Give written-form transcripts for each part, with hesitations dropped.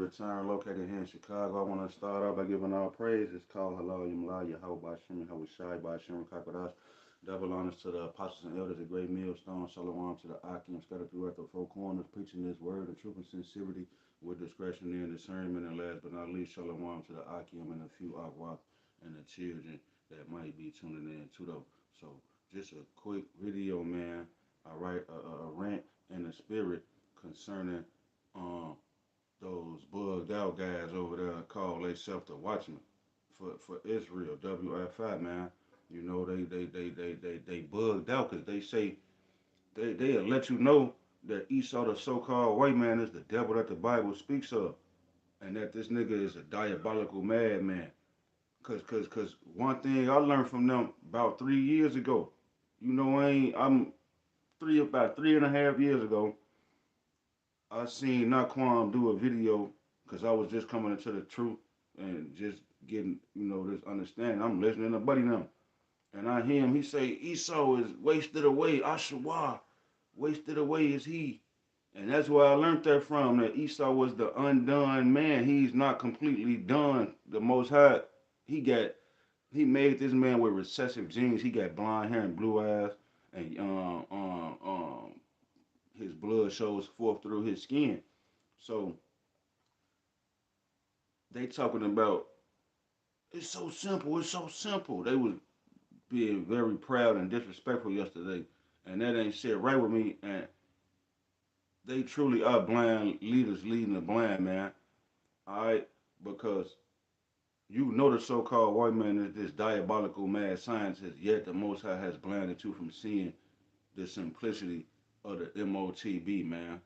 return located here in Chicago. I want to start off by giving all praise. It's called Halal Yumla Yahweh Bashim Yahweh Shai Bashim Kakadash. Double honors to the apostles and elders, a great millstone. Shalom to the Akim, scattered throughout the four corners, preaching this word of truth and sincerity with discretion and discernment. And last but not least, Shalom to the Akim and a few Akwak and the children that might be tuning in to them. So, just a quick video, man. All right, a rant in the spirit concerning those bugged out guys over there call themselves the Watchmen for Israel, WFI, man. You know they bugged out because they say they'll let you know that Esau, the so-called white man, is the devil that the Bible speaks of, and that this nigga is a diabolical madman. Cause one thing I learned from them about 3 years ago, you know, I'm about 3.5 years ago, I seen Naquan do a video because I was just coming into the truth and just getting, this understanding. I'm listening to Buddy now. And I hear him, he say, Esau is wasted away, Ashawa, wasted away is he. And that's where I learned that from, that Esau was the undone man. He's not completely done. The Most High, he made this man with recessive genes. He got blonde hair and blue eyes, and his blood shows forth through his skin. So they talking about it's so simple, it's so simple. They was being very proud and disrespectful yesterday, and that ain't shit right with me. And they truly are blind leaders leading the blind, man. All right, because you know the so-called white man is this diabolical mad scientist, yet the Most High has blinded you from seeing the simplicity of the MOTB, man.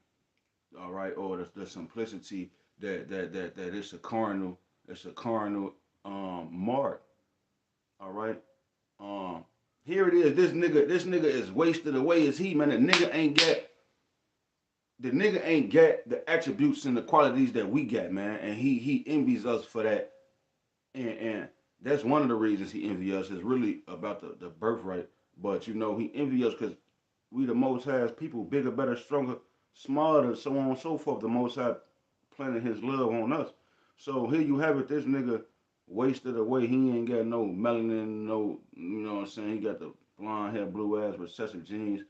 All right, or the simplicity that it's a carnal mark. All right. Here it is. This nigga is wasted away as he, man. The nigga ain't get the attributes and the qualities that we got, man. And he envies us for that. And that's one of the reasons he envies us is really about the birthright. But he envies us because we the most high people, bigger, better, stronger, smarter, so on and so forth. The most high planted his love on us. So here you have it, this nigga wasted away. He ain't got no melanin, no, you know what I'm saying? He got the blonde hair, blue eyes, recessive genes.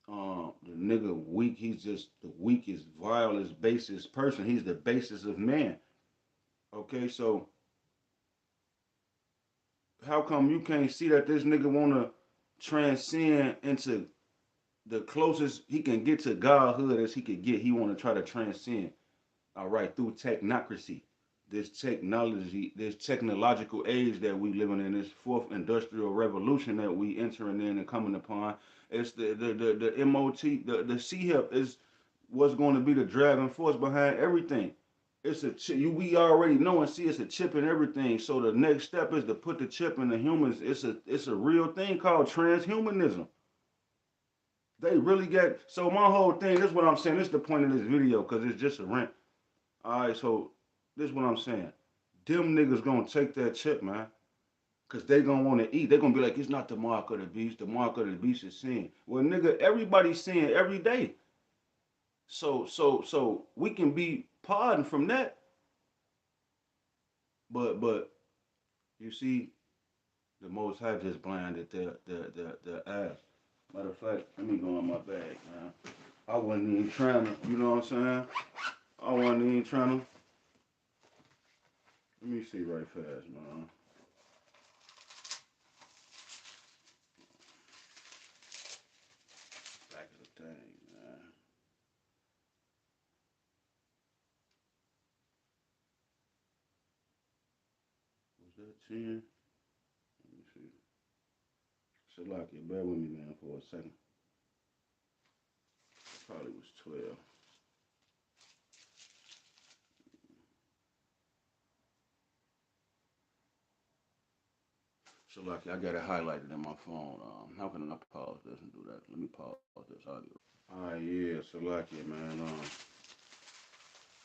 The nigga weak. He's just the weakest, vilest, basest person. He's the basis of man. Okay, so how come you can't see that this nigga wanna transcend into the closest he can get to godhood as he could get? He wanna try to transcend, all right, through technocracy, this technology, this technological age that we living in, this fourth industrial revolution that we entering in and coming upon. It's the MOT, the CHIP is what's going to be the driving force behind everything. It's a chip. We already know and see it's a chip in everything. So the next step is to put the chip in the humans. It's a real thing called transhumanism. They really get so my whole thing. This is what I'm saying. This is the point of this video because it's just a rant. All right, so this is what I'm saying. Them niggas gonna take that chip, man. Cause they gonna want to eat. They gonna be like, it's not the mark of the beast. The mark of the beast is sin. Well, nigga, everybody's sin every day. So we can be pardoned from that. But you see, the Most High just blinded their eyes. Matter of fact, let me go in my bag, man. I wasn't even trying to, you know what I'm saying? I wasn't even trying to. Let me see right fast, man. Back of the thing, man. Was that 10? Let me see. Salakia, bear with me, man, for a second. Probably was 12. Salakia, I got it highlighted in my phone. How can I pause this and do that? Let me pause this audio. Alright, yeah, Salakia, man.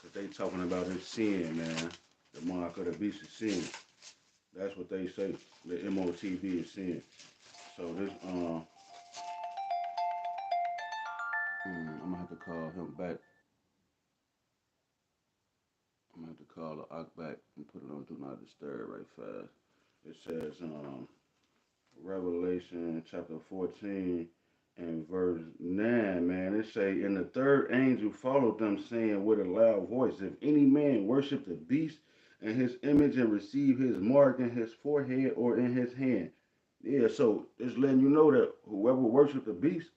Cause they talking about his sin, man. The mark of the beast is sin. That's what they say. The MOTB is sin. So this, I'm gonna have to call him back. I'm call her back and put it on Do Not Disturb right fast. It says, Revelation chapter 14 and verse 9, man. It say, and the third angel followed them, saying with a loud voice, if any man worship the beast and his image and receive his mark in his forehead or in his hand. Yeah, so it's letting you know that whoever worship the beast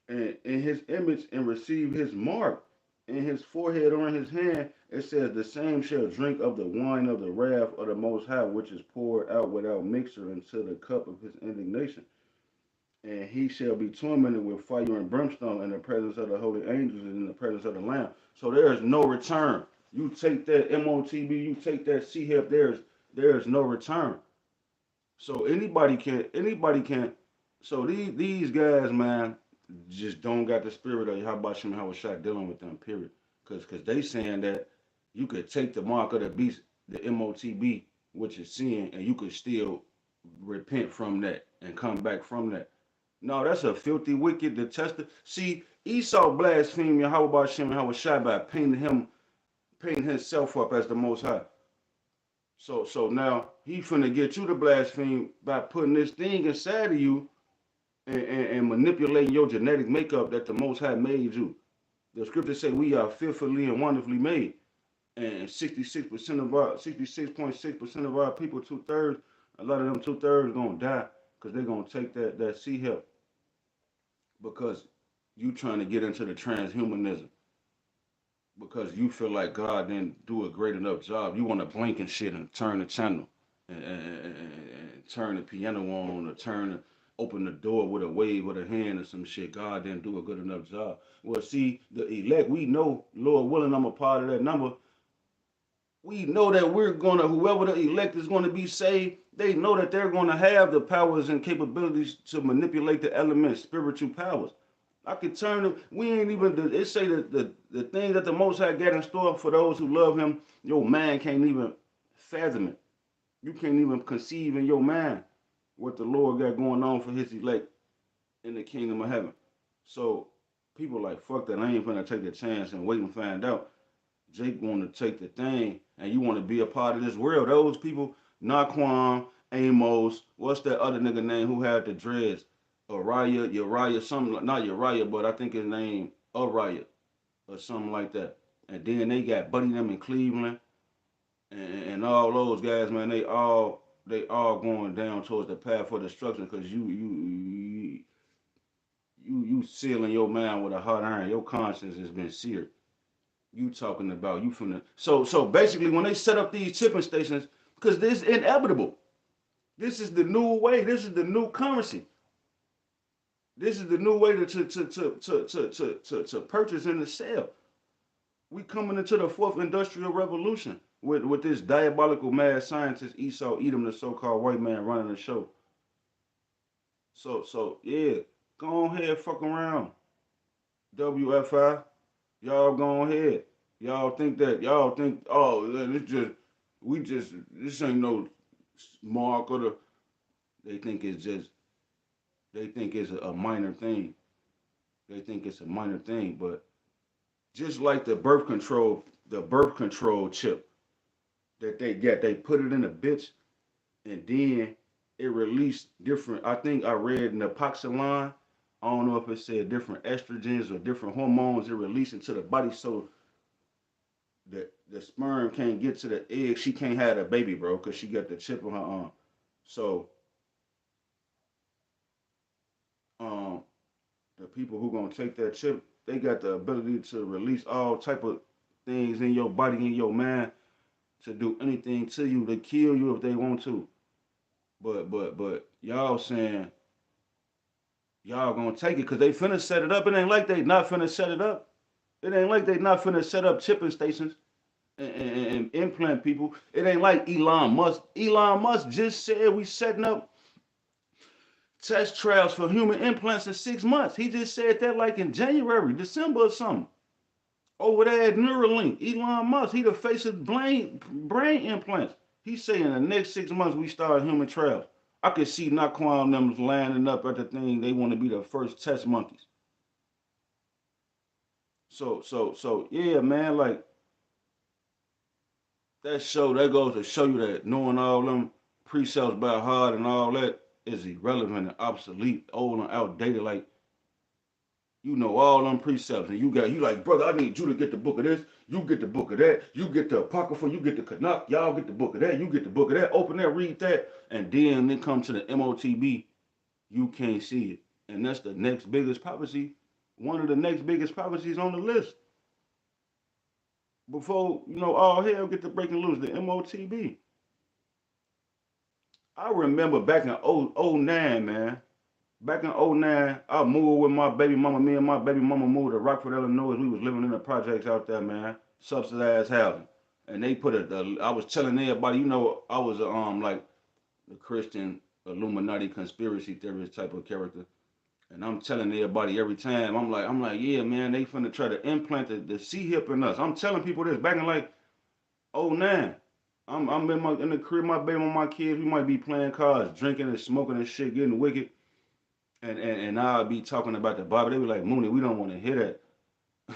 and in his image and receive his mark in his forehead or in his hand, it says the same shall drink of the wine of the wrath of the Most High, which is poured out without mixture into the cup of his indignation. And he shall be tormented with fire and brimstone in the presence of the holy angels and in the presence of the Lamb. So there is no return. You take that MOTB, you take that CHIP, there is no return. So anybody can. So these guys, man, just don't got the spirit of how about Shem how shot dealing with them, period. Cause they saying that you could take the mark of the beast, the MOTB, which is sin, and you could still repent from that and come back from that. No, that's a filthy, wicked, detestable. See, Esau blasphemed Yahweh Shem and shot by painting himself up as the Most High. So now he finna get you to blaspheme by putting this thing inside of you and manipulating your genetic makeup that the Most High made you. The scriptures say we are fearfully and wonderfully made, and 66.6% of our people, 2/3, a lot of them 2/3 gonna die because they're gonna take that sea help because you trying to get into the transhumanism because you feel like God didn't do a great enough job. You want to blink and shit and turn the channel and turn the piano on or open the door with a wave with a hand or some shit. God didn't do a good enough job. Well, see, the elect, we know, Lord willing, I'm a part of that number. We know that whoever the elect is gonna be saved, they know that they're gonna have the powers and capabilities to manipulate the elements, spiritual powers. I could turn them. We ain't even. It say that the thing that the Most High got in store for those who love Him, your mind can't even fathom it. You can't even conceive in your mind what the Lord got going on for His elect in the kingdom of heaven. So people like fuck that. I ain't gonna take the chance and wait and find out. Jake want to take the thing, and you want to be a part of this world. Those people, Naquan, Amos, what's that other nigga name who had the dreads? Uriah, something, not Uriah, but I think his name Uriah or something like that. And then they got Buddy them in Cleveland and all those guys, man. They all going down towards the path of destruction because you sealing your mind with a hot iron. Your conscience has been seared. You talking about you from the so basically when they set up these chipping stations, because this is inevitable. This is the new way. This is the new currency. This is the new way to purchase and to sell. We coming into the fourth industrial revolution with this diabolical mad scientist Esau Edom, the so-called white man running the show. So yeah, go ahead, fuck around. WFI, y'all go ahead. Y'all think oh this ain't no mark or they think it's just they think it's a minor thing. They think it's a minor thing, but just like the birth control chip that they get, they put it in a bitch and then it released different. I think I read in the Napoxylon. I don't know if it said different estrogens or different hormones it released into the body, so the sperm can't get to the egg. She can't have a baby, bro, because she got the chip on her arm. So um, the people who gonna take that chip, they got the ability to release all type of things in your body, in your mind, to do anything to you, to kill you if they want to. But y'all saying y'all gonna take it because they finna set it up. It ain't like they not finna set it up. It ain't like they not finna set up chipping stations and implant people. It ain't like Elon Musk. Elon Musk just said we setting up test trials for human implants in 6 months. He just said that like in January, December or something. Over there at Neuralink, Elon Musk, he the face of brain implants. He's saying in the next 6 months we start human trials. I could see Naquan them lining up at the thing. They want to be the first test monkeys. So yeah, man. Like that goes to show you that knowing all them precepts by heart and all that is irrelevant and obsolete, old and outdated. Like you know all them precepts, and you like, brother, I need you to get the book of this, you get the book of that, you get the Apocrypha, you get the Canuck, y'all get the book of that, you get the book of that, open that, read that, and then come to the MOTB, you can't see it. And that's the next biggest prophecy, one of the next biggest prophecies on the list. Before, all hell get to breaking loose, the MOTB. I remember back in '09, man. Back in '09, I moved with my baby mama. Me and my baby mama moved to Rockford, Illinois. We was living in the projects out there, man. Subsidized housing. And they put I was telling everybody, I was like the Christian Illuminati conspiracy theorist type of character. And I'm telling everybody every time, I'm like, yeah, man, they finna try to implant the C hip in us. I'm telling people this back in like '09. I'm in the crib, my baby, my kids, we might be playing cards, drinking and smoking and shit, getting wicked. And I'll be talking about the Bible. They be like, Mooney, we don't want to hear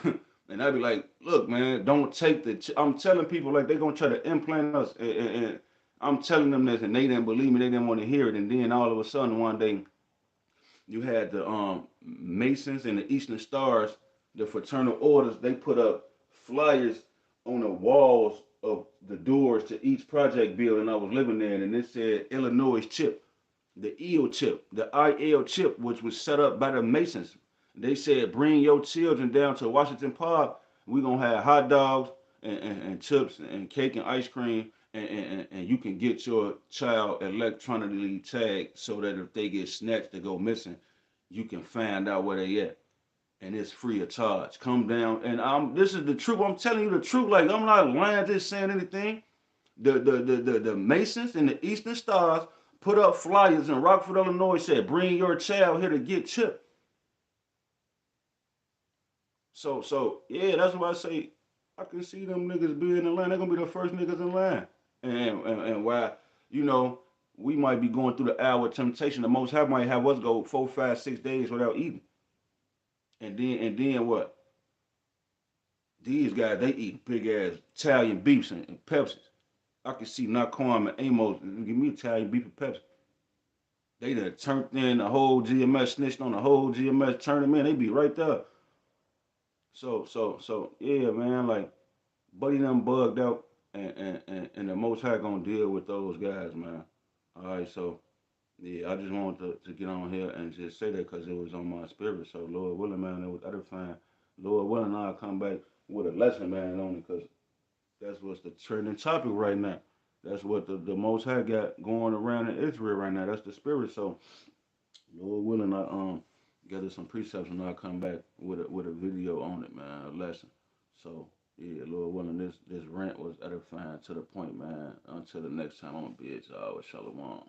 that. And I'd be like, look, man, don't take I'm telling people like they gonna try to implant us, and I'm telling them this, and they didn't believe me. They didn't want to hear it. And then all of a sudden, one day, you had the Masons and the Eastern Stars, the fraternal orders. They put up flyers on the walls of the doors to each project building I was living in, and it said Illinois chip, the EO chip, the IL chip, which was set up by the Masons. They said, bring your children down to Washington Park. We're going to have hot dogs and chips and cake and ice cream. And you can get your child electronically tagged so that if they get snatched to go missing, you can find out where they at. And it's free of charge. Come down. And this is the truth. I'm telling you the truth. Like, I'm not lying, just saying anything. The Masons and the Eastern Stars put up flyers in Rockford, Illinois, said, bring your child here to get chipped. So yeah, that's why I say I can see them niggas being in line. They're gonna be the first niggas in line. And why, you know, we might be going through the hour of temptation. The most high might have us go 4, 5, 6 days without eating. And then what? These guys, they eat big ass Italian beefs and Pepsis. I can see Naquan and Amos give me Italian beef and Pepsi. They done turned in the whole GMS, snitched on the whole GMS, turned them in. They be right there. So yeah, man. Like Buddy done bugged out, and the Most High gonna deal with those guys, man. All right, so yeah, I just wanted to get on here and just say that because it was on my spirit. So Lord willing, man, it was edifying. Lord willing, I'll come back with a lesson, man, on it because that's what's the trending topic right now. That's what the Most High got going around in Israel right now. That's the spirit. So Lord willing, I gather some precepts and I'll come back with a video on it, man, a lesson. So yeah, Lord willing, this rant was edifying to the point, man. Until the next time, I'm gonna be at y'all with Shalom.